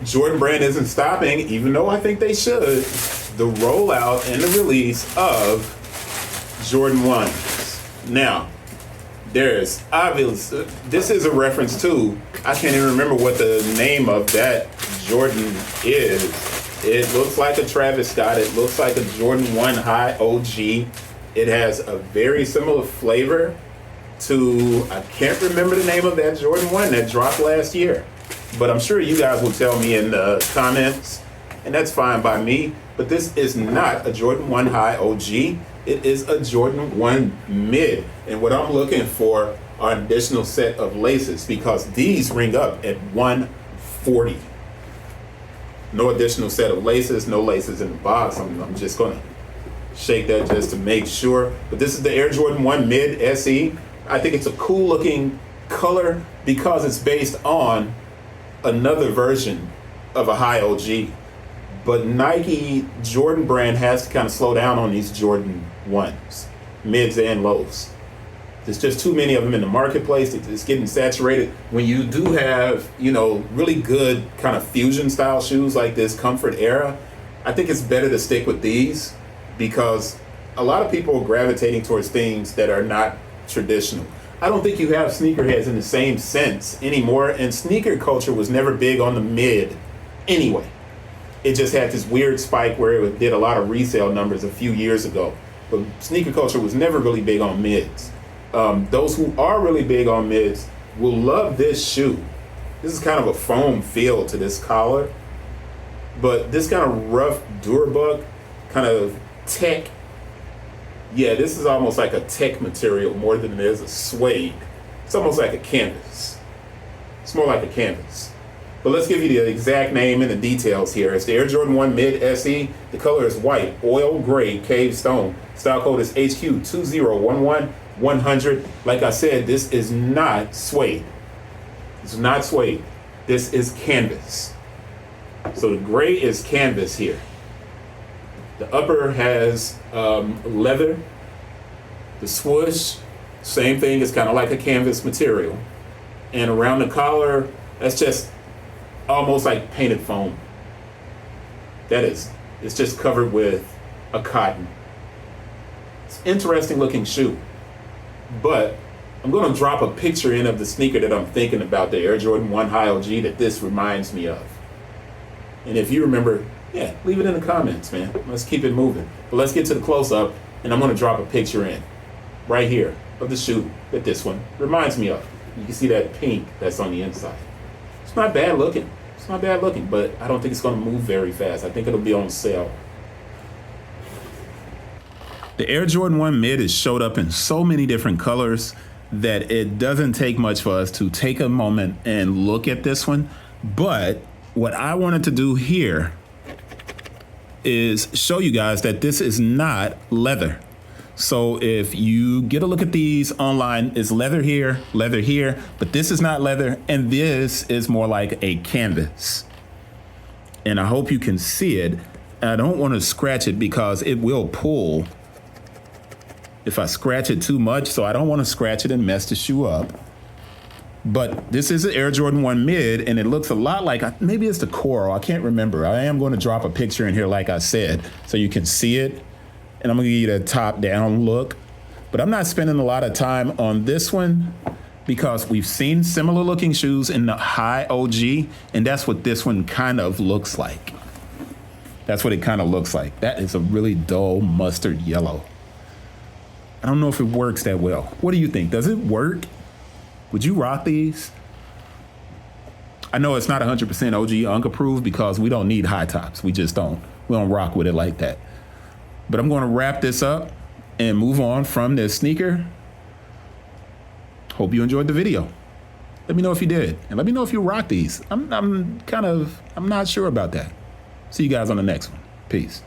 Jordan Brand isn't stopping, even though I think they should, the rollout and the release of Jordan 1s. Now, there's obvious, this is a reference to, I can't even remember what the name of that Jordan is. It looks like a Travis Scott. It looks like a Jordan 1 High OG. It has a very similar flavor to, I can't remember the name of that Jordan 1 that dropped last year. But I'm sure you guys will tell me in the comments, and that's fine by me. But this is not a Jordan 1 High OG. It is a Jordan 1 Mid. And what I'm looking for are an additional set of laces, because these ring up at $140. No additional set of laces, no laces in the box. I'm just going to shake that just to make sure. But this is the Air Jordan 1 Mid SE. I think it's a cool looking color because it's based on another version of a high OG. But Nike, Jordan Brand has to kind of slow down on these Jordan 1s, mids and lows. There's just too many of them in the marketplace. It's getting saturated. When you do have, you know, really good kind of fusion style shoes like this Comfort Era, I think it's better to stick with these, because a lot of people are gravitating towards things that are not traditional. I don't think you have sneakerheads in the same sense anymore, and sneaker culture was never big on the mid anyway. It just had this weird spike where it did a lot of resale numbers a few years ago, but sneaker culture was never really big on mids. Those who are really big on mids will love this shoe. This is kind of a foam feel to this collar, but this kind of rough Durbuck kind of tech. Yeah, this is almost like a tech material more than it is a suede. It's almost like a canvas. It's more like a canvas. But let's give you the exact name and the details here. It's the Air Jordan 1 Mid SE. The color is white, oil gray, cave stone. Style code is HQ2011-100. Like I said, this is not suede. It's not suede. This is canvas. So the gray is canvas here. The upper has leather. The swoosh, same thing. It's kind of like a canvas material. And around the collar, that's just almost like painted foam. It's just covered with a cotton. It's an interesting looking shoe. But I'm going to drop a picture in of the sneaker that I'm thinking about, the Air Jordan 1 High OG, that this reminds me of. And if you remember, yeah, leave it in the comments, man. Let's keep it moving. But let's get to the close-up, and I'm going to drop a picture in right here of the shoe that this one reminds me of. You can see that pink that's on the inside. It's not bad looking. It's not bad looking, but I don't think it's going to move very fast. I think it'll be on sale. The Air Jordan 1 Mid has showed up in so many different colors that it doesn't take much for us to take a moment and look at this one. But what I wanted to do here is show you guys that this is not leather. So if you get a look at these online, it's leather here, but this is not leather, and this is more like a canvas. And I hope you can see it. I don't want to scratch it because it will pull if I scratch it too much, so I don't want to scratch it and mess the shoe up. But this is an Air Jordan 1 Mid, and it looks a lot like, maybe it's the coral, I can't remember. I am going to drop a picture in here like I said, so you can see it. And I'm going to give you the top down look. But I'm not spending a lot of time on this one because we've seen similar looking shoes in the high OG, and that's what this one kind of looks like. That's what it kind of looks like. That is a really dull mustard yellow. I don't know if it works that well. What do you think? Does it work? Would you rock these? I know it's not 100% OG Unk approved because we don't need high tops. We just don't. We don't rock with it like that. But I'm going to wrap this up and move on from this sneaker. Hope you enjoyed the video. Let me know if you did. And let me know if you rock these. I'm not sure about that. See you guys on the next one. Peace.